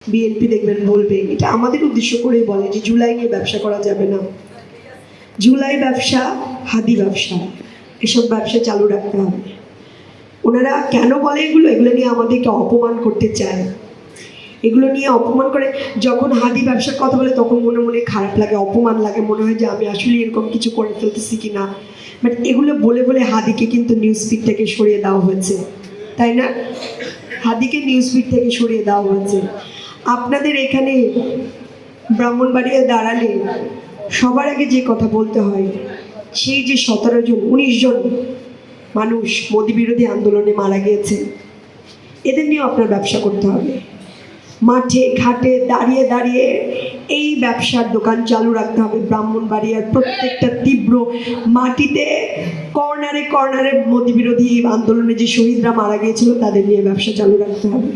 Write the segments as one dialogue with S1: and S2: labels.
S1: BNP দেখবেন বলবে, এটা আমাদের উদ্দেশ্য করেই বলে যে জুলাই নিয়ে ব্যবসা করা যাবে না। জুলাই ব্যবসা, হাদি ব্যবসা, এসব ব্যবসা চালু রাখতে হবে। ওনারা কেন বলে এগুলো নিয়ে আমাদেরকে অপমান করতে চায়। এগুলো নিয়ে অপমান করে, যখন হাদি ব্যবসার কথা বলে তখন মনে মনে খারাপ লাগে, অপমান লাগে, মনে হয় যে আমি আসলে এরকম কিছু করে ফেলতেছি কি না। বাট এগুলো বলে বলে হাদিকে কিন্তু নিউজ ফিড থেকে সরিয়ে দেওয়া হয়েছে, তাই না? হাদিকে নিউজ ফিড থেকে সরিয়ে দেওয়া হয়েছে। আপনাদের এখানে ব্রাহ্মণবাড়িয়া দাঁড়ালে সবার আগে যে কথা বলতে হয়, সেই যে 17 জন 19 জন মানুষ মোদি বিরোধী আন্দোলনে মারা গিয়েছে, এদের নিয়েও আপনার ব্যবসা করতে হবে। মাঠে ঘাটে দাঁড়িয়ে দাঁড়িয়ে এই ব্যবসার দোকান চালু রাখতে হবে। ব্রাহ্মণবাড়িয়ার প্রত্যেকটা তীব্র মাটিতে কর্নারে কর্নারে মোদি বিরোধী আন্দোলনে যে শহীদরা মারা গিয়েছিল তাদের নিয়ে ব্যবসা চালু রাখতে হবে।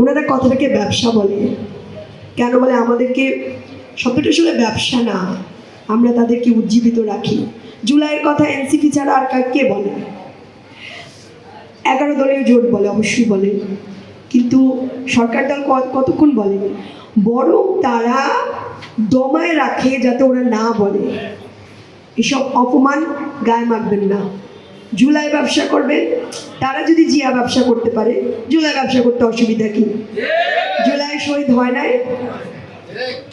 S1: ওনারা কথাটাকে ব্যবসা বলে কেন বলে? আমাদেরকে শব্দটা আসলে ব্যবসা না, আমরা তাদেরকে উজ্জীবিত রাখি। জুলাইয়ের কথা এনসিপি ছাড়া আর কে বলে? 11 দলীয় জোট বলে, অবশ্যই বলে, কিন্তু সরকার দল কতক্ষণ বলে? বরং তারা দমায় রাখে যাতে ওরা না বলে। এসব অপমান গায়ে মাখবেন না। জুলাই ব্যবসা করবেন, তারা যদি জিয়া ব্যবসা করতে পারে, জুলাই ব্যবসা করতে অসুবিধা কি? জুলাই শহীদ হয় নাই,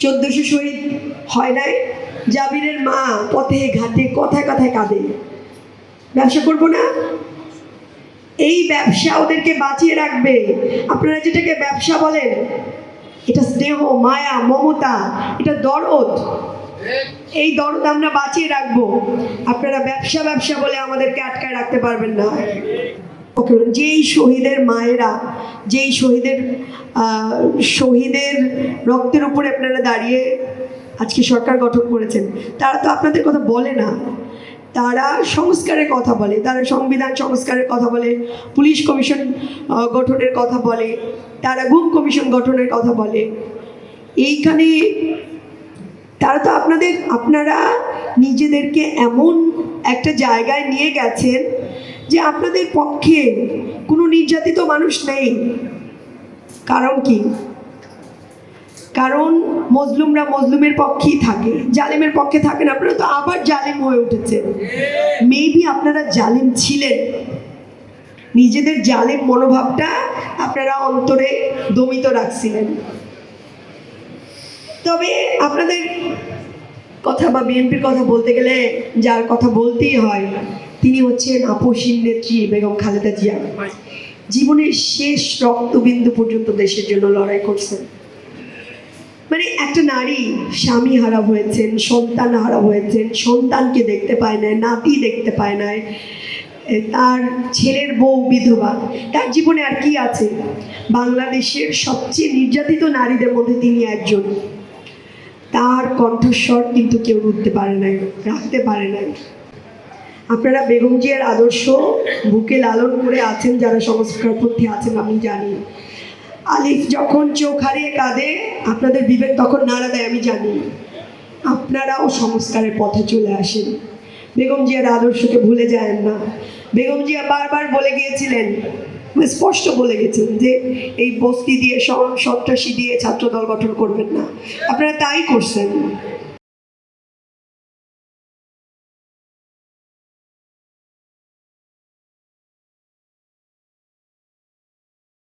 S1: 1400 শহীদ হয় নাই, জাবিরের মা পথে ঘাটে কথায় কথায় কাঁদে। ব্যবসা করবো না? এই ব্যবসা ওদেরকে বাঁচিয়ে রাখবে। আপনারা যেটাকে ব্যবসা বলেন, এটা স্নেহ, মায়া, মমতা, এটা দরদ। এই দরদ আমরা বাঁচিয়ে রাখবো। আপনারা ব্যবসা ব্যবসা বলে আমাদেরকে আটকায় রাখতে পারবেন না। যেই শহীদের মায়েরা, যেই শহীদের রক্তের উপরে আপনারা দাঁড়িয়ে আজকে সরকার গঠন করেছেন, তারা তো আপনাদের কথা বলে না। তারা সংস্কারের কথা বলে, তারা সংবিধান সংস্কারের কথা বলে, পুলিশ কমিশন গঠনের কথা বলে, তারা গুম কমিশন গঠনের কথা বলে। এইখানে তারা তো আপনারা নিজেদেরকে এমন একটা জায়গায় নিয়ে গেছেন যে আপনাদের পক্ষে কোনো নির্যাতিত মানুষ নেই। কারণ কি? কারণ মজলুমরা মজলুমের পক্ষেই থাকে, জালিমের পক্ষে থাকেন। আপনারা তো আবার জালিম হয়ে উঠেছেন। মেবি আপনারা জালিম ছিলেন, নিজেদের জালিম মনোভাবটা আপনারা অন্তরে দমিত রাখছিলেন। তবে আপনাদের কথা বা বিএনপির কথা বলতে গেলে যার কথা বলতেই হয়, তিনি হচ্ছেন আপসীন নেত্রী বেগম খালেদা জিয়া। জীবনের শেষ রক্তবিন্দু পর্যন্ত দেশের জন্য লড়াই করছেন। মানে একটা নারী স্বামী হারা হয়েছেন, সন্তান হারা হয়েছেন, সন্তানকে দেখতে পায় না, নাতি দেখতে পায় না, তার ছেলের বউ বিধবা, তার জীবনে আর কি আছে? বাংলাদেশের সবচেয়ে নির্যাতিত নারীদের মধ্যে তিনি একজন। তার কণ্ঠস্বর কিন্তু কেউ রুখতে পারে নাই, রাখতে পারে নাই। আপনারা বেগম জিয়ার আদর্শ বুকে লালন করে আছেন, যারা সংস্কারপন্থী আছেন, আমি জানি। আলিফ যখন চোখ হারিয়ে কাঁদে, আপনাদের বিবেক তখন নাড়া দেয়, আমি জানি। আপনারাও সংস্কারের পথে চলে আসেন, বেগম জিয়ার আদর্শকে ভুলে যায় না। বেগম জিয়া বারবার বলে গিয়েছিলেন, স্পষ্ট বলে গেছেন যে এই বস্তি দিয়ে, সন্ত্রাসী দিয়ে ছাত্রদল গঠন করবেন না। আপনারা তাই করছেন।